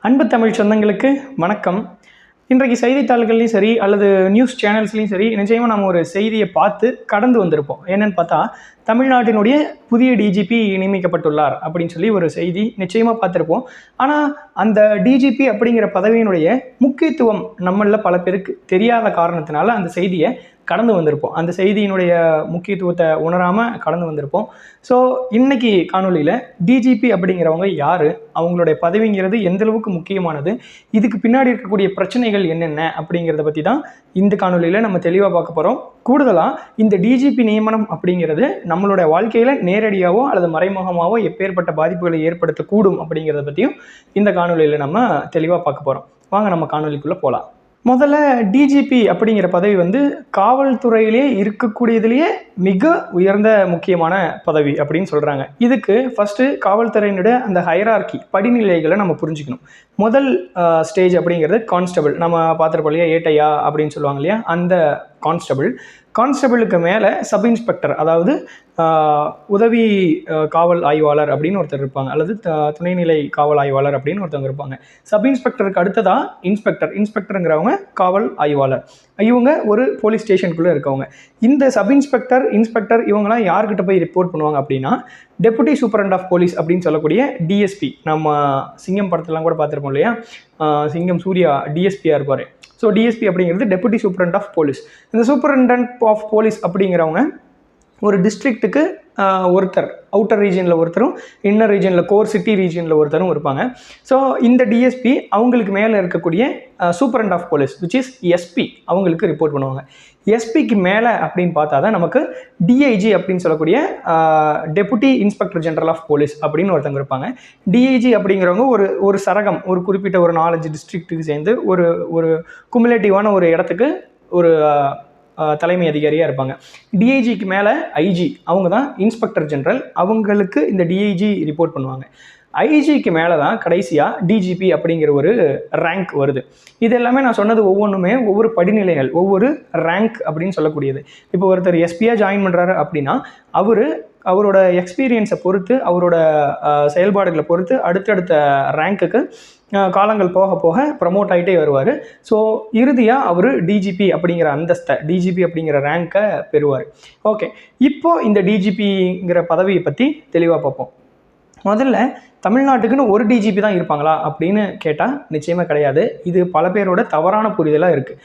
அன்பு தமிழ் சொந்தங்களுக்கு வணக்கம். இன்றைக்கு செய்தித்தாள்கள்லையும் சரி அல்லது நியூஸ் சேனல்ஸ்லையும் சரி நிச்சயமாக நம்ம ஒரு செய்தியை பார்த்து கடந்து வந்திருப்போம். என்னன்னு பார்த்தா, தமிழ்நாட்டினுடைய புதிய டிஜிபி நியமிக்கப்பட்டுள்ளார் அப்படின்னு சொல்லி ஒரு செய்தி நிச்சயமாக பார்த்துருப்போம். ஆனால் அந்த டிஜிபி அப்படிங்கிற பதவியினுடைய முக்கியத்துவம் நம்மளில் பல பேருக்கு தெரியாத காரணத்தினால அந்த செய்தியை கடந்து வந்திருப்போம். அந்த செய்தியினுடைய முக்கியத்துவத்தை உணராமல் கடந்து வந்திருப்போம். ஸோ இன்னைக்கு காணொலியில் டிஜிபி அப்படிங்கிறவங்க யார், அவங்களுடைய பதவிங்கிறது எந்த அளவுக்கு முக்கியமானது, இதுக்கு பின்னாடி இருக்கக்கூடிய பிரச்சனைகள் என்னென்ன அப்படிங்கிறத பற்றி தான் இந்த காணொலியில் நம்ம தெளிவாக பார்க்க போகிறோம். கூடுதலாக இந்த டிஜிபி நியமனம் அப்படிங்கிறது நம்மளுடைய வாழ்க்கையில் நேரடியாகவோ அல்லது மறைமுகமாகவோ எப்பேற்பட்ட பாதிப்புகளை ஏற்படுத்தக்கூடும் அப்படிங்கிறத பற்றியும் இந்த காணொலியில் நம்ம தெளிவாக பார்க்க போகிறோம். வாங்க நம்ம காணொலிக்குள்ளே போகலாம். முதல்ல டிஜிபி அப்படிங்கிற பதவி காவல்துறையிலே இருக்கக்கூடியதுலேயே மிக உயர்ந்த முக்கியமான பதவி அப்படின்னு சொல்கிறாங்க. இதுக்கு ஃபஸ்ட்டு காவல்துறையினுடைய அந்த ஹைரார்கி படிநிலைகளை நம்ம புரிஞ்சுக்கணும். முதல் ஸ்டேஜ் அப்படிங்கிறது கான்ஸ்டபிள். நம்ம பார்த்துருப்போம் இல்லையா, ஏட்டையா அப்படின்னு சொல்லுவாங்க இல்லையா, அந்த கான்ஸ்டபிளுக்கு மேலே சப் இன்ஸ்பெக்டர், அதாவது உதவி காவல் ஆய்வாளர் அப்படின்னு ஒருத்தர் இருப்பாங்க, அல்லது துணைநிலை காவல் ஆய்வாளர் அப்படின்னு ஒருத்தவங்க இருப்பாங்க. சப் இன்ஸ்பெக்டருக்கு அடுத்ததான் இன்ஸ்பெக்டருங்கிறவங்க காவல் ஆய்வாளர். இவங்க ஒரு போலீஸ் ஸ்டேஷனுக்குள்ளே இருக்கவங்க. இந்த சப் இன்ஸ்பெக்டர் இவங்களாம் யார்கிட்ட போய் ரிப்போர்ட் பண்ணுவாங்க அப்படின்னா, டெபுட்டி சூப்பரண்ட் ஆஃப் போலீஸ் அப்படின்னு சொல்லக்கூடிய டிஎஸ்பி. நம்ம சிங்கம் படத்துலாம் கூட பார்த்துருப்போம் இல்லையா, சிங்கம் சூர்யா டிஎஸ்பியாக இருப்பார். ஸோ டிஎஸ்பி அப்படிங்கிறது டெபுட்டி சூப்பரண்ட் ஆஃப் போலீஸ். இந்த சூப்பரண்டன்ட் ஆஃப் போலீஸ் அப்படிங்கிறவங்க ஒரு டிஸ்ட்ரிக்ட்டுக்கு ஒருத்தர், அவுட்டர் ரீஜனில் ஒருத்தரும் இன்னர் ரீஜனில் கோர் சிட்டி ரீஜனில் ஒருத்தரும் இருப்பாங்க. ஸோ இந்த டிஎஸ்பி அவங்களுக்கு மேலே இருக்கக்கூடிய superintendent of police which is SP அவங்களுக்கு ரிப்போர்ட் பண்ணுவாங்க. எஸ்பிக்கு மேலே அப்படின்னு பார்த்தா தான் நமக்கு டிஐஜி அப்படின்னு சொல்லக்கூடிய deputy inspector general of police அப்படின்னு ஒருத்தவங்க இருப்பாங்க. டிஐஜி அப்படிங்கிறவங்க ஒரு சரகம், ஒரு குறிப்பிட்ட ஒரு 4-5 டிஸ்ட்ரிக்ட்டுக்கு சேர்ந்து ஒரு குமுலேட்டிவான ஒரு இடத்துக்கு ஒரு தலைமை அதிகாரியாக இருப்பாங்க. டிஐஜிக்கு மேலே ஐஜி, அவங்க தான் இன்ஸ்பெக்டர் ஜெனரல், அவங்களுக்கு இந்த டிஐஜி ரிப்போர்ட் பண்ணுவாங்க. ஐஜிக்கு மேலே தான் கடைசியாக டிஜிபி அப்படிங்கிற ஒரு ரேங்க் வருது. இது எல்லாமே நான் சொன்னது ஒவ்வொன்றுமே ஒவ்வொரு படிநிலைகள், ஒவ்வொரு ரேங்க் அப்படின்னு சொல்லக்கூடியது. இப்போ ஒருத்தர் எஸ்பியாக ஜாயின் பண்ணுறாரு அப்படின்னா அவரோட எக்ஸ்பீரியன்ஸை பொறுத்து, அவரோட செயல்பாடுகளை பொறுத்து அடுத்தடுத்த ரேங்க்குக்கு காலங்கள் போக போக ப்ரமோட் ஆகிட்டே வருவார். ஸோ இறுதியாக அவர் டிஜிபி அப்படிங்கிற அந்தஸ்தை, டிஜிபி அப்படிங்கிற ரேங்க்கை பெறுவார். ஓகே, இப்போது இந்த டிஜிபிங்கிற பதவியை பற்றி தெளிவாக பார்ப்போம். முதல்ல தமிழ்நாட்டுக்குன்னு ஒரு டிஜிபி தான் இருப்பாங்களா அப்படின்னு கேட்டால் நிச்சயமாக கிடையாது. இது பல பேரோட தவறான புரிதலாக இருக்குது.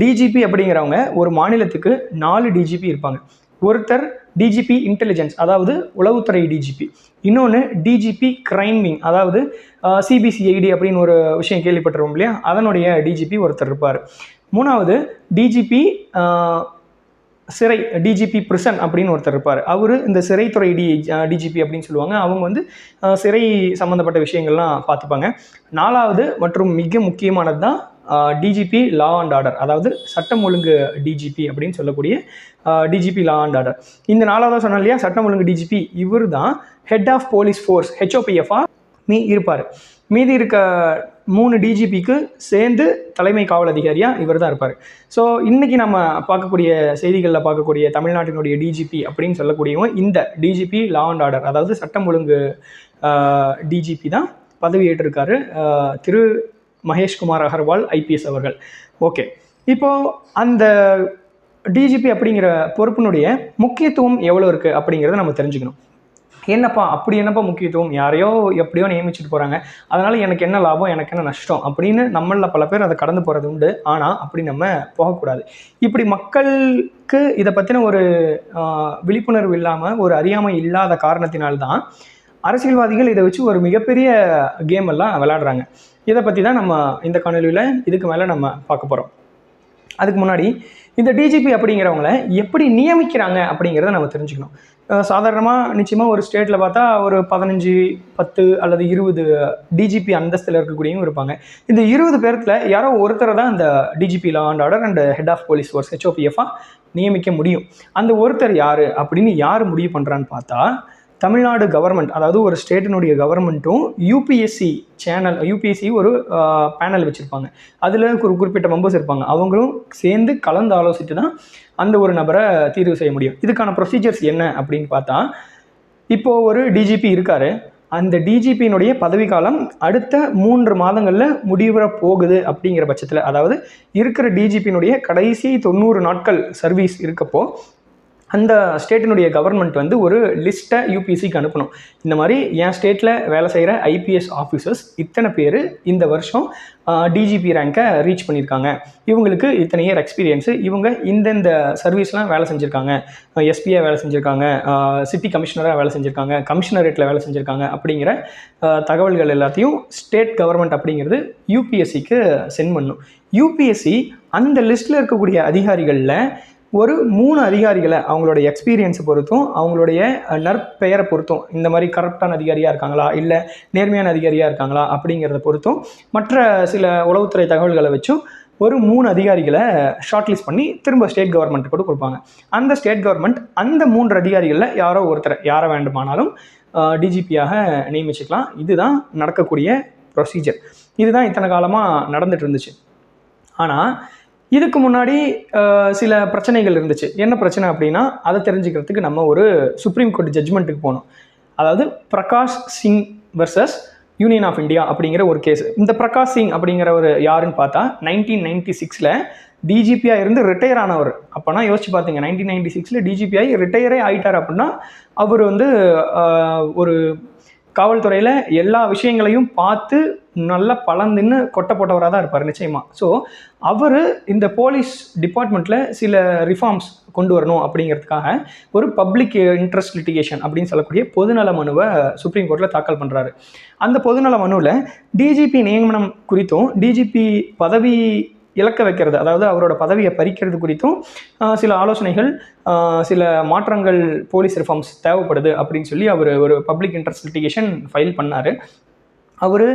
டிஜிபி அப்படிங்கிறவங்க ஒரு மாநிலத்துக்கு 4 டிஜிபி இருப்பாங்க. ஒருத்தர் டிஜிபி இன்டெலிஜென்ஸ், அதாவது உளவுத்துறை டிஜிபி. இன்னொன்று டிஜிபி கிரைம் விங், அதாவது சிபிசிஐடி அப்படின்னு ஒரு விஷயம் கேள்விப்பட்டிருவோம் இல்லையா, அதனுடைய டிஜிபி ஒருத்தர் இருப்பார். மூணாவது டிஜிபி சிறை, டிஜிபி பிரிசன் அப்படின்னு ஒருத்தர் இருப்பார். அவர் இந்த சிறைத்துறை டிஜிபி அப்படின்னு சொல்லுவாங்க. அவங்க சிறை சம்மந்தப்பட்ட விஷயங்கள்லாம் பார்த்துப்பாங்க. 4வது மற்றும் மிக முக்கியமானது தான் டிஜிபி லா அண்ட் ஆர்டர், அதாவது சட்டம் ஒழுங்கு டிஜிபி அப்படின்னு சொல்லக்கூடிய டிஜிபி லா அண்ட் ஆர்டர். இந்த 4வது சொன்னோம் இல்லையா, சட்டம் ஒழுங்கு டிஜிபி, இவர் தான் ஹெட் ஆஃப் போலீஸ் ஃபோர்ஸ், ஹெச்ஓபிஎஃப்ஆ இருப்பார். மீதி இருக்க 3 டிஜிபிக்கு சேர்ந்து தலைமை காவல் அதிகாரியாக இவர் தான் இருப்பார். ஸோ இன்றைக்கி நம்ம பார்க்கக்கூடிய செய்திகளில் பார்க்கக்கூடிய தமிழ்நாட்டினுடைய டிஜிபி அப்படின்னு சொல்லக்கூடியவங்க இந்த டிஜிபி லா அண்ட் ஆர்டர், அதாவது சட்டம் ஒழுங்கு டிஜிபி தான் பதவி ஏற்றிருக்காரு திரு மகேஷ்குமார் அகர்வால் ஐபிஎஸ் அவர்கள். ஓகே, இப்போது அந்த டிஜிபி அப்படிங்கிற பொறுப்பினுடைய முக்கியத்துவம் எவ்வளோ இருக்குது அப்படிங்கிறத நம்ம தெரிஞ்சுக்கணும். என்னப்பா முக்கியத்துவம், யாரையோ எப்படியோ நியமிச்சுட்டு போகிறாங்க, அதனால் எனக்கு என்ன லாபம், எனக்கு என்ன நஷ்டம் அப்படின்னு நம்மளில் பல பேர் அதை கடந்து போகிறது உண்டு. ஆனால் அப்படி நம்ம போகக்கூடாது. இப்படி மக்களுக்கு இதை பற்றின ஒரு விழிப்புணர்வு இல்லாமல், ஒரு அறியாமை இல்லாத காரணத்தினால்தான் அரசியல்வாதிகள் இதை வச்சு ஒரு மிகப்பெரிய கேம் எல்லாம் விளையாடுறாங்க. இதை பற்றி தான் நம்ம இந்த காணொலியில் இதுக்கு மேலே நம்ம பார்க்க போகிறோம். அதுக்கு முன்னாடி இந்த டிஜிபி அப்படிங்கிறவங்கள எப்படி நியமிக்கிறாங்க அப்படிங்கிறத நம்ம தெரிஞ்சுக்கணும். சாதாரணமாக நிச்சயமாக ஒரு ஸ்டேட்டில் பார்த்தா ஒரு 15, 10 அல்லது 20 டிஜிபி அந்தஸ்தில் இருக்கக்கூடியவங்க இருப்பாங்க. இந்த 20 பேர்த்தில் யாரோ ஒருத்தரை தான் இந்த DGP law and order and head of police force ஹெச்ஓபிஎஃப்ஆ நியமிக்க முடியும். அந்த ஒருத்தர் யார் அப்படின்னு யார் முடிவு பண்ணுறான்னு பார்த்தா, தமிழ்நாடு கவர்மெண்ட், அதாவது ஒரு ஸ்டேட்டினுடைய கவர்மெண்ட்டும் யூபிஎஸ்சி ஒரு பேனல் வச்சுருப்பாங்க. அதில் ஒரு குறிப்பிட்ட மெம்பர்ஸ் இருப்பாங்க. அவங்களும் சேர்ந்து கலந்து ஆலோசித்து தான் அந்த ஒரு நபரை தீர்வு செய்ய முடியும். இதுக்கான ப்ரொசீஜர்ஸ் என்ன அப்படின்னு பார்த்தா, இப்போது ஒரு டிஜிபி இருக்கார், அந்த டிஜிபியினுடைய பதவிக்காலம் அடுத்த 3 மாதங்களில் முடிவுற போகுது அப்படிங்கிற பட்சத்தில், அதாவது இருக்கிற டிஜிபியினுடைய கடைசி 90 நாட்கள் சர்வீஸ் இருக்கப்போ அந்த ஸ்டேட்டினுடைய கவர்மெண்ட் வந்து ஒரு லிஸ்ட்டை யூபிஎஸ்சிக்கு அனுப்பணும். இந்த மாதிரி என் ஸ்டேட்டில் வேலை செய்கிற ஐபிஎஸ் ஆஃபீஸர்ஸ் இத்தனை பேர் இந்த வருஷம் டிஜிபி ரேங்கை ரீச் பண்ணியிருக்காங்க, இவங்களுக்கு இத்தனை இயர் எக்ஸ்பீரியன்ஸு, இவங்க இந்தந்த சர்வீஸ்லாம் வேலை செஞ்சுருக்காங்க, எஸ்பியாக வேலை செஞ்சுருக்காங்க, சிட்டி கமிஷனராக வேலை செஞ்சுருக்காங்க, கமிஷனரேட்டில் வேலை செஞ்சுருக்காங்க அப்படிங்கிற தகவல்கள் எல்லாத்தையும் ஸ்டேட் கவர்மெண்ட் அப்படிங்கிறது யூபிஎஸ்சிக்கு சென்ட் பண்ணும். யூபிஎஸ்சி அந்த லிஸ்ட்டில் இருக்கக்கூடிய அதிகாரிகளில் ஒரு 3 அதிகாரிகளை அவங்களோட எக்ஸ்பீரியன்ஸை பொறுத்தும் அவங்களுடைய நற்பெயரை பொறுத்தும், இந்த மாதிரி கரப்டான அதிகாரியாக இருக்காங்களா இல்லை நேர்மையான அதிகாரியாக இருக்காங்களா அப்படிங்கிறத பொறுத்தும் மற்ற சில உளவுத்துறை தகவல்களை வச்சும் ஒரு 3 அதிகாரிகளை ஷார்ட் லிஸ்ட் பண்ணி திரும்ப ஸ்டேட் கவர்மெண்ட் கூட கொடுப்பாங்க. அந்த ஸ்டேட் கவர்மெண்ட் அந்த 3 அதிகாரிகளில் யாரோ ஒருத்தர் யாரை வேண்டுமானாலும் டிஜிபியாக நியமிச்சுக்கலாம். இதுதான் நடக்கக்கூடிய ப்ரொசீஜர். இதுதான் இத்தனை காலமாக நடந்துட்டு இருந்துச்சு. ஆனால் இதுக்கு முன்னாடி சில பிரச்சனைகள் இருந்துச்சு. என்ன பிரச்சனை அப்படின்னா, அதை தெரிஞ்சுக்கிறதுக்கு நம்ம ஒரு சுப்ரீம் கோர்ட் ஜட்ஜ்மெண்ட்டுக்கு போகணும். அதாவது Prakash Singh versus union of India அப்படிங்கிற ஒரு கேஸ். இந்த பிரகாஷ் சிங் அப்படிங்கிறவர் யாருன்னு பார்த்தா 1996 டிஜிபியாக இருந்து ரிட்டையர் ஆனவர். அப்போனா யோசிச்சு பார்த்தீங்க, 1996 டிஜிபிஆகி ரிட்டையரே ஆகிட்டார் அப்படின்னா அவர் வந்து ஒரு காவல்துறையில் எல்லா விஷயங்களையும் பார்த்து நல்லா பலந்துன்னு கொட்டை போட்டவராக தான் இருப்பார் நிச்சயமாக. ஸோ அவர் இந்த போலீஸ் டிபார்ட்மெண்ட்டில் சில ரிஃபார்ம்ஸ் கொண்டு வரணும் அப்படிங்கிறதுக்காக ஒரு பப்ளிக் இன்ட்ரெஸ்ட் லிட்டிகேஷன் அப்படின்னு சொல்லக்கூடிய பொதுநல மனுவை சுப்ரீம் கோர்ட்டில் தாக்கல் பண்ணுறாரு. அந்த பொதுநல மனுவில் டிஜிபி நியமனம் குறித்தும் டிஜிபி பதவி இழக்க வைக்கிறது, அதாவது அவரோட பதவியை பறிக்கிறது குறித்தும் சில ஆலோசனைகள், சில மாற்றங்கள், போலீஸ் ரிஃபார்ம்ஸ் தேவைப்படுது அப்படின்னு சொல்லி அவர் ஒரு பப்ளிக் இன்ட்ரெஸ்ட் லிட்டிகேஷன் ஃபைல் பண்ணார். அவர்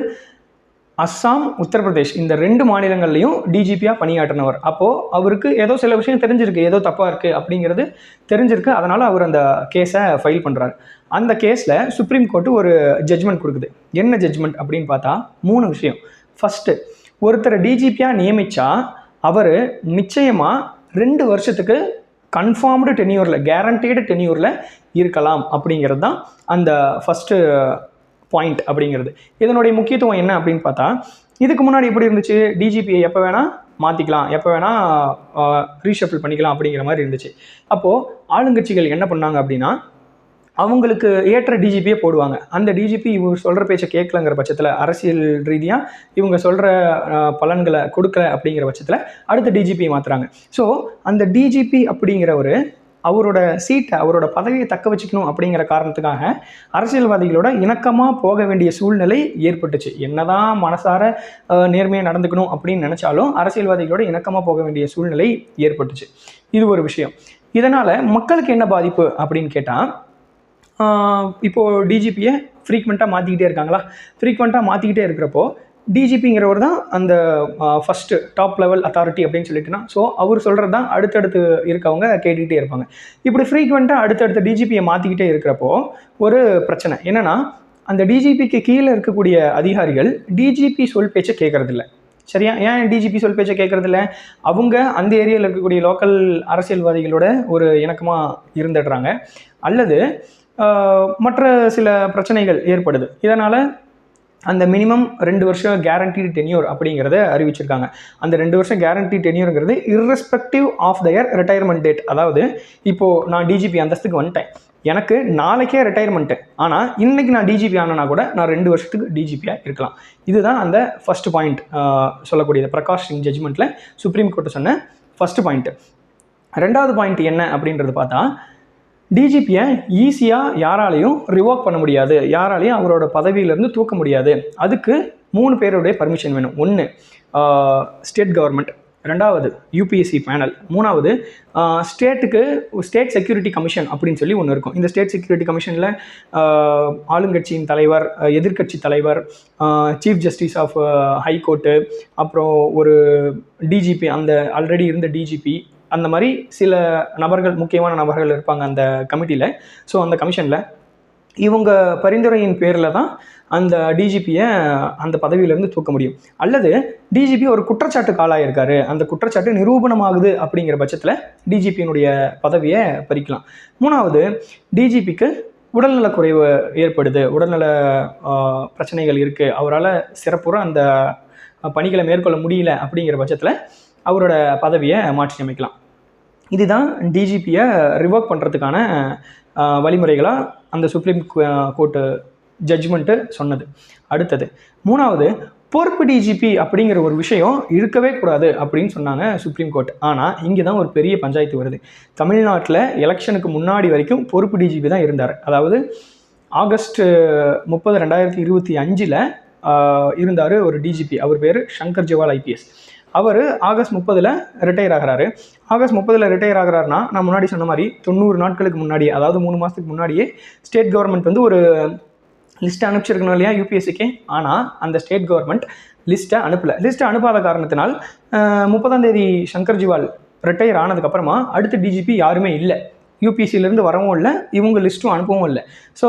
அஸ்ஸாம், உத்தரப்பிரதேஷ் இந்த 2 மாநிலங்கள்லையும் டிஜிபியாக பணியாற்றினவர். அப்போது அவருக்கு ஏதோ சில விஷயம் தெரிஞ்சிருக்கு, ஏதோ தப்பாக இருக்குது அப்படிங்கிறது தெரிஞ்சிருக்கு. அதனால் அவர் அந்த கேஸை ஃபைல் பண்ணுறாரு. அந்த கேஸில் சுப்ரீம் கோர்ட்டு ஒரு ஜட்ஜ்மெண்ட் கொடுக்குது. என்ன ஜட்ஜ்மெண்ட் அப்படின்னு பார்த்தா 3 விஷயம். ஃபஸ்ட்டு, ஒருத்தரை டிஜிபியாக நியமித்தா அவர் நிச்சயமாக 2 வருஷத்துக்கு கன்ஃபார்ம்டு டென்யூரில், கேரண்டீடு டென்யூரில் இருக்கலாம் அப்படிங்கிறது தான் அந்த ஃபஸ்ட்டு பாயிண்ட் அப்படிங்கிறது. இதனுடைய முக்கியத்துவம் என்ன அப்படின்னு பார்த்தா, இதுக்கு முன்னாடி எப்படி இருந்துச்சு, டிஜிபியை எப்போ வேணால் மாற்றிக்கலாம், எப்போ வேணால் ரீஷஃபில் பண்ணிக்கலாம் அப்படிங்கிற மாதிரி இருந்துச்சு. அப்போது ஆளுங்கட்சிகள் என்ன பண்ணாங்க அப்படின்னா, அவங்களுக்கு ஏற்ற டிஜிபியை போடுவாங்க. அந்த டிஜிபி இவர் சொல்கிற பேச்சை கேட்கலங்கிற பட்சத்தில், அரசியல் ரீதியாக இவங்க சொல்கிற பலன்களை கொடுக்கல அப்படிங்கிற பட்சத்தில் அடுத்த டிஜிபியை மாற்றுறாங்க. ஸோ அந்த டிஜிபி அப்படிங்கிறவர் அவரோட சீட்டை, அவரோட பதவியை தக்க வச்சுக்கணும் அப்படிங்கிற காரணத்துக்காக அரசியல்வாதிகளோட இணக்கமாக போக வேண்டிய சூழ்நிலை ஏற்பட்டுச்சு. என்னதான் மனசார நேர்மையாக நடந்துக்கணும் அப்படின்னு நினச்சாலும் அரசியல்வாதிகளோட இணக்கமாக போக வேண்டிய சூழ்நிலை ஏற்பட்டுச்சு. இது ஒரு விஷயம். இதனால் மக்களுக்கு என்ன பாதிப்பு அப்படின்னு கேட்டால், இப்போது டிஜிபியை ஃப்ரீக்வெண்ட்டாக மாற்றிக்கிட்டே இருக்காங்களா, ஃப்ரீக்வெண்ட்டாக மாற்றிக்கிட்டே இருக்கிறப்போ டிஜிபிங்கிறவர் தான் அந்த ஃபஸ்ட்டு டாப் லெவல் அத்தாரிட்டி அப்படின்னு சொல்லிட்டுனா, ஸோ அவர் சொல்கிறது தான் அடுத்தடுத்து இருக்கவங்க கேட்டுக்கிட்டே இருப்பாங்க. இப்படி ஃப்ரீக்வெண்ட்டாக அடுத்தடுத்த டிஜிபியை மாற்றிக்கிட்டே இருக்கிறப்போ ஒரு பிரச்சனை என்னென்னா, அந்த டிஜிபிக்கு கீழே இருக்கக்கூடிய அதிகாரிகள் டிஜிபி சொல் பேச்சை கேட்குறதில்ல. சரியா? ஏன் டிஜிபி சொல் பேச்சை கேட்குறதில்ல? அவங்க அந்த ஏரியாவில் இருக்கக்கூடிய லோக்கல் அரசியல்வாதிகளோட ஒரு இணக்கமாக இருந்துடுறாங்க, அல்லது மற்ற சில பிரச்சனைகள் ஏற்படுது. இதனால் அந்த மினிமம் 2 வருஷம் கேரண்டீடு டென்யூர் அப்படிங்கிறத அறிவிச்சிருக்காங்க. அந்த 2 வருஷம் கேரண்டி டென்யூருங்கிறது irrespective of their retirement date. அதாவது இப்போது நான் டிஜிபி அந்தஸ்துக்கு வந்துட்டேன், எனக்கு நாளைக்கே ரிட்டையர்மெண்ட்டு, ஆனால் இன்றைக்கி நான் டிஜிபி ஆனனா கூட நான் 2 வருஷத்துக்கு டிஜிபியாக இருக்கலாம். இதுதான் அந்த ஃபஸ்ட்டு பாயிண்ட் சொல்லக்கூடியது. பிரகாஷ் சிங் ஜட்ஜ்மெண்ட்டில் சுப்ரீம் கோர்ட்டு சொன்ன ஃபஸ்ட்டு பாயிண்ட்டு. 2வது பாயிண்ட் என்ன அப்படின்றது பார்த்தா, டிஜிபியை ஈஸியாக யாராலையும் ரிவோக் பண்ண முடியாது, யாராலையும் அவரோட பதவியிலேருந்து தூக்க முடியாது. அதுக்கு 3 பேருடைய பர்மிஷன் வேணும். 1 ஸ்டேட் கவர்மெண்ட், 2வது யூபிஎஸ்சி பேனல், 3வது ஸ்டேட் செக்யூரிட்டி கமிஷன் அப்படின்னு சொல்லி ஒன்று இருக்கும். இந்த ஸ்டேட் செக்யூரிட்டி கமிஷனில் ஆளுங்கட்சியின் தலைவர், எதிர்கட்சி தலைவர், சீஃப் ஜஸ்டிஸ் ஆஃப் ஹைகோர்ட்டு, அப்புறம் ஒரு டிஜிபி, அந்த ஆல்ரெடி இருந்த டிஜிபி, அந்த மாதிரி சில நபர்கள், முக்கியமான நபர்கள் இருப்பாங்க அந்த கமிட்டியில். ஸோ அந்த கமிஷனில் இவங்க பரிந்துரையின் பேரில் தான் அந்த டிஜிபியை அந்த பதவியிலேருந்து தூக்க முடியும். அல்லது டிஜிபி ஒரு குற்றச்சாட்டுக்கு ஆளாயிருக்காரு, அந்த குற்றச்சாட்டு நிரூபணமாகுது அப்படிங்கிற பட்சத்தில் டிஜிபியினுடைய பதவியை பறிக்கலாம். 3வது, டிஜிபிக்கு உடல்நலக்குறைவு ஏற்படுது, உடல்நல பிரச்சனைகள் இருக்குது, அவரால் சிறப்புற அந்த பணிகளை மேற்கொள்ள முடியல அப்படிங்கிற பட்சத்தில் அவரோட பதவியை மாற்றி அமைக்கலாம். இதுதான் டிஜிபியை ரிவோக் பண்ணுறதுக்கான வழிமுறைகளாக அந்த சுப்ரீம் கோர்ட்டு ஜட்ஜ்மெண்ட்டு சொன்னது. அடுத்தது 3வது, பொறுப்பு டிஜிபி அப்படிங்கிற ஒரு விஷயம் இருக்கவே கூடாது அப்படின்னு சொன்னாங்க சுப்ரீம் கோர்ட். ஆனால் இங்கே தான் ஒரு பெரிய பஞ்சாயத்து வருது. தமிழ்நாட்டில் எலெக்ஷனுக்கு முன்னாடி வரைக்கும் பொறுப்பு டிஜிபி தான் இருந்தார். அதாவது ஆகஸ்ட் 30, 2025 இருந்தார் ஒரு டிஜிபி. அவர் பேர் சங்கர் ஜிவால் IPS. அவர் ஆகஸ்ட் 30 ரிட்டையர் ஆகிறாரு. ஆகஸ்ட் 30 ரிட்டையர் ஆகிறாருன்னா, நான் முன்னாடி சொன்ன மாதிரி 90 நாட்களுக்கு முன்னாடியே, அதாவது 3 மாதத்துக்கு முன்னாடியே ஸ்டேட் கவர்மெண்ட் வந்து ஒரு லிஸ்ட்டை அனுப்பிச்சிருக்கணும் இல்லையா UPSCக்கு. ஆனால் அந்த ஸ்டேட் கவர்மெண்ட் லிஸ்ட்டை அனுப்பலை. லிஸ்ட்டை அனுப்பாத காரணத்தினால் 30ஆம் தேதி சங்கர் ஜிவால் ரிட்டையர் ஆனதுக்கப்புறமா அடுத்த டிஜிபி யாருமே இல்லை. UPSCலேருந்து வரவும் இல்லை, இவங்க லிஸ்ட்டும் அனுப்பவும் இல்லை. ஸோ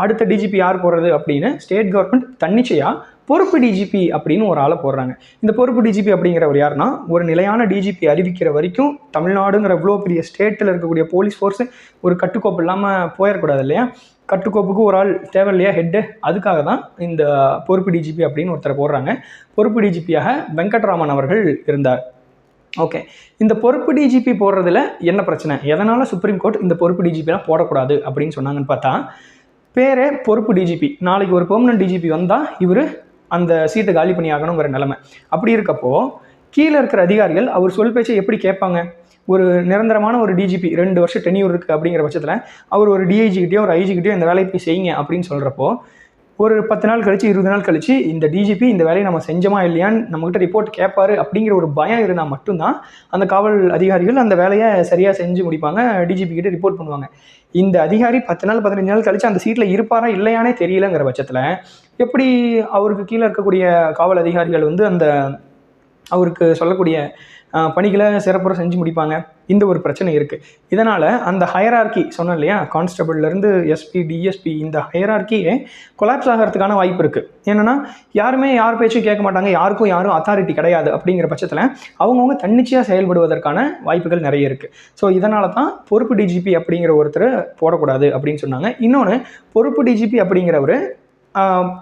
அடுத்த டிஜிபி யார் போடுறது அப்படின்னு ஸ்டேட் கவர்மெண்ட் தன்னிச்சையாக பொறுப்பு டிஜிபி அப்படின்னு ஒரு ஆளை போடுறாங்க. இந்த பொறுப்பு டிஜிபி அப்படிங்கிறவர் யாருன்னா, ஒரு நிலையான டிஜிபி அறிவிக்கிற வரைக்கும் தமிழ்நாடுங்கிற இவ்வளோ பெரிய ஸ்டேட்டில் இருக்கக்கூடிய போலீஸ் ஃபோர்ஸு ஒரு கட்டுக்கோப்பு இல்லாமல் போயிடக்கூடாது இல்லையா? கட்டுக்கோப்புக்கு ஒரு ஆள் தேவையில்லையா, ஹெட்டு? அதுக்காக தான் இந்த பொறுப்பு டிஜிபி அப்படின்னு ஒருத்தரை போடுறாங்க. பொறுப்பு டிஜிபியாக வெங்கட்ராமன் அவர்கள் இருந்தார். ஓகே, இந்த பொறுப்பு டிஜிபி போடுறதுல என்ன பிரச்சனை, எதனால் சுப்ரீம் கோர்ட் இந்த பொறுப்பு டிஜிபிலாம் போடக்கூடாது அப்படின்னு சொன்னாங்கன்னு பார்த்தா, பேரே பொறுப்பு டிஜிபி. நாளைக்கு ஒரு பெர்மனன்ட் டிஜிபி வந்தால் இவர் அந்த சீட்டை காலி பண்ணி ஆகணுங்கிற நிலைமை. அப்படி இருக்கப்போ கீழே இருக்கிற அதிகாரிகள் அவர் சொல் பேச்சை எப்படி கேட்பாங்க? ஒரு நிரந்தரமான ஒரு டிஜிபி 2 வருஷம் டென்யூர் இருக்குது அப்படிங்கிற பட்சத்தில் அவர் ஒரு டிஐஜிக்கிட்டேயோ ஒரு ஐஜிக்கிட்டேயோ இந்த வேலையை போய் செய்யுங்க அப்படின்னு சொல்கிறப்போ, ஒரு 10 நாள் கழிச்சு 20 நாள் கழிச்சு இந்த டிஜிபி இந்த வேலையை நம்ம செஞ்சோமா இல்லையான்னு நம்மகிட்ட ரிப்போர்ட் கேட்பாரு அப்படிங்கிற ஒரு பயம் இருந்தால் மட்டும்தான் அந்த காவல் அதிகாரிகள் அந்த வேலையை சரியாக செஞ்சு முடிப்பாங்க, டிஜிபி கிட்ட ரிப்போர்ட் பண்ணுவாங்க. இந்த அதிகாரி 10 நாள் 15 நாள் கழிச்சு அந்த சீட்டில் இருப்பாரா இல்லையானே தெரியலங்கிற பட்சத்தில் எப்படி அவருக்கு கீழே இருக்கக்கூடிய காவல் அதிகாரிகள் வந்து அந்த அவருக்கு சொல்லக்கூடிய பணிகளை சிறப்புற செஞ்சு முடிப்பாங்க? இந்த ஒரு பிரச்சனை இருக்குது. இதனால் அந்த ஹயரார்கி சொன்னேன் இல்லையா, கான்ஸ்டபிள்லேருந்து எஸ்பி டிஎஸ்பி, இந்த ஹயரார்கியே கொலாப்ஸ் ஆகிறதுக்கான வாய்ப்பு இருக்குது. என்னென்னா யாருமே யார் பேச்சும் கேட்க மாட்டாங்க, யாரும் அத்தாரிட்டி கிடையாது. அப்படிங்கிற பட்சத்தில் அவங்கவுங்க தன்னிச்சையாக செயல்படுவதற்கான வாய்ப்புகள் நிறைய இருக்குது. ஸோ இதனால தான் பொறுப்பு டிஜிபி அப்படிங்கிற ஒருத்தர் போடக்கூடாது அப்படின்னு சொன்னாங்க. இன்னொன்று, பொறுப்பு டிஜிபி அப்படிங்கிறவர்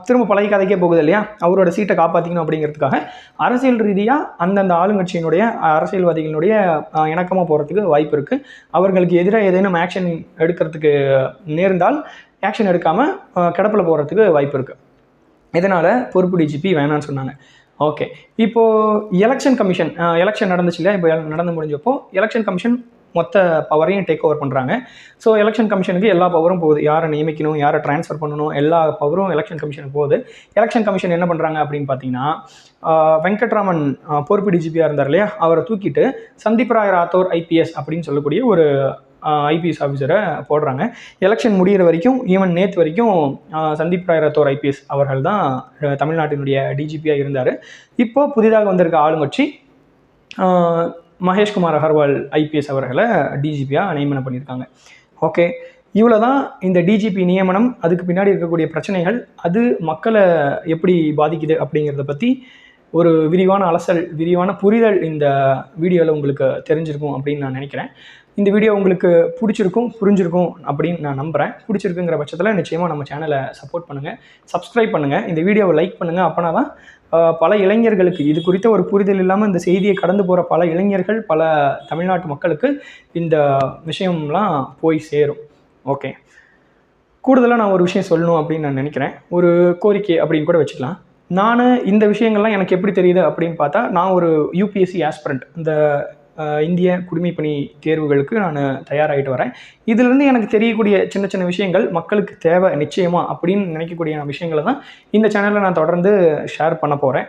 திரும்ப பழைய கதைக்கே போகுது இல்லையா, அவரோட சீட்டை காப்பாற்றிக்கணும் அப்படிங்கிறதுக்காக அரசியல் ரீதியாக அந்தந்த ஆளுங்கட்சியினுடைய அரசியல்வாதிகளுடைய இணக்கமாக போகிறதுக்கு வாய்ப்பு இருக்குது. அவர்களுக்கு எதிராக ஏதேனும் ஆக்ஷன் எடுக்கிறதுக்கு நேர்ந்தால் ஆக்ஷன் எடுக்காமல் கிடப்பில் போகிறதுக்கு வாய்ப்பு இருக்குது. இதனால் பொறுப்பு டிஜிபி வேணான்னு சொன்னாங்க. ஓகே, இப்போது எலெக்ஷன் கமிஷன் எலெக்ஷன் நடந்துச்சு இல்லையா, இப்போ நடந்து முடிஞ்சப்போ எலெக்ஷன் கமிஷன் மொத்த பவரையும் டேக் ஓவர் பண்ணுறாங்க. ஸோ எலெக்ஷன் கமிஷனுக்கு எல்லா பவரும் போகுது. யாரை நியமிக்கணும், யாரை ட்ரான்ஸ்ஃபர் பண்ணணும், எல்லா பவரும் எலெக்ஷன் கமிஷனுக்கு போகுது. எலெக்ஷன் கமிஷன் என்ன பண்ணுறாங்க அப்படின்னு பார்த்தீங்கன்னா, வெங்கட்ராமன் பொறுப்பு டிஜிபியாக இருந்தார் இல்லையா, அவரை தூக்கிட்டு சந்தீப் ராய் ராத்தோர் IPS அப்படின்னு சொல்லக்கூடிய ஒரு IPS ஆஃபீஸரை போடுறாங்க. எலெக்ஷன் முடிகிற வரைக்கும், ஈவன் நேற்று வரைக்கும் சந்தீப் ராய் ராத்தோர் IPS அவர்கள் தான் தமிழ்நாட்டினுடைய டிஜிபியாக இருந்தார். இப்போது புதிதாக வந்திருக்க ஆளுங்கட்சி மகேஷ்குமார் அகர்வால் IPS அவர்களை டிஜிபியாக நியமனம் பண்ணியிருக்காங்க. ஓகே, இவ்வளோ தான் இந்த டிஜிபி நியமனம். அதுக்கு பின்னாடி இருக்கக்கூடிய பிரச்சனைகள், அது மக்களை எப்படி பாதிக்குது அப்படிங்கிறத பற்றி ஒரு விரிவான அலசல், விரிவான புரிதல் இந்த வீடியோவில் உங்களுக்கு தெரிஞ்சிருக்கும் அப்படின்னு நான் நினைக்கிறேன். இந்த வீடியோ உங்களுக்கு பிடிச்சிருக்கும், புரிஞ்சிருக்கும் அப்படின்னு நான் நம்புகிறேன். பிடிச்சிருக்குங்கிற பட்சத்தில் நிச்சயமாக நம்ம சேனலை சப்போர்ட் பண்ணுங்கள், சப்ஸ்கிரைப் பண்ணுங்கள், இந்த வீடியோவை லைக் பண்ணுங்கள். அப்போனா தான் பல இளைஞர்களுக்கு இது குறித்த ஒரு புரிதல் இல்லாமல் இந்த செய்தியை கடந்து போகிற பல இளைஞர்கள், பல தமிழ்நாட்டு மக்களுக்கு இந்த விஷயம்லாம் போய் சேரும். ஓகே, கூடுதலாக நான் ஒரு விஷயம் சொல்லணும் அப்படின்னு நான் நினைக்கிறேன். ஒரு கோரிக்கை அப்படின்னு கூட வச்சுக்கலாம். நான் இந்த விஷயங்கள்லாம் எனக்கு எப்படி தெரியுது அப்படின்னு பார்த்தா, நான் ஒரு UPSC ஆஸ்பிரண்ட், இந்த இந்திய குடிமைப்பணி தேர்வுகளுக்கு நான் தயாராகிட்டு வரேன். இதிலிருந்து எனக்கு தெரியக்கூடிய சின்ன சின்ன விஷயங்கள் மக்களுக்கு தேவை நிச்சயமாக அப்படின்னு நினைக்கக்கூடிய விஷயங்களை தான் இந்த சேனலில் நான் தொடர்ந்து ஷேர் பண்ண போகிறேன்.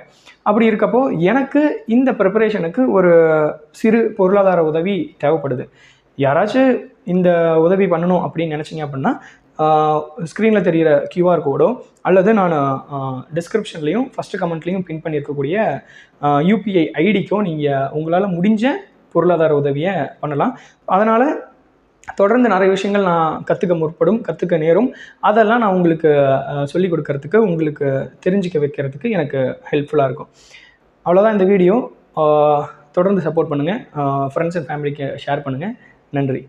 அப்படி இருக்கப்போ எனக்கு இந்த ப்ரிப்பரேஷனுக்கு ஒரு சிறு பொருளாதார உதவி தேவைப்படுது. யாராச்சும் இந்த உதவி பண்ணணும் அப்படின்னு நினச்சிங்க அப்படின்னா, ஸ்க்ரீனில் தெரிகிற QR கோடோ அல்லது நான் டிஸ்கிரிப்ஷன்லேயும் ஃபஸ்ட்டு கமெண்ட்லேயும் பின் பண்ணியிருக்கக்கூடிய UPI ஐடிக்கோ நீங்கள் உங்களால் முடிஞ்ச பொருளாதார உதவியை பண்ணலாம். அதனால் தொடர்ந்து நிறைய விஷயங்கள் நான் கற்றுக்க நேரும். அதெல்லாம் நான் உங்களுக்கு சொல்லிக் கொடுக்கறதுக்கு, உங்களுக்கு தெரிஞ்சிக்க வைக்கிறதுக்கு எனக்கு ஹெல்ப்ஃபுல்லாக இருக்கும். அவ்வளோதான் இந்த வீடியோ. தொடர்ந்து சப்போர்ட் பண்ணுங்கள், ஃப்ரெண்ட்ஸ் அண்ட் ஃபேமிலிக்கு ஷேர் பண்ணுங்கள். நன்றி.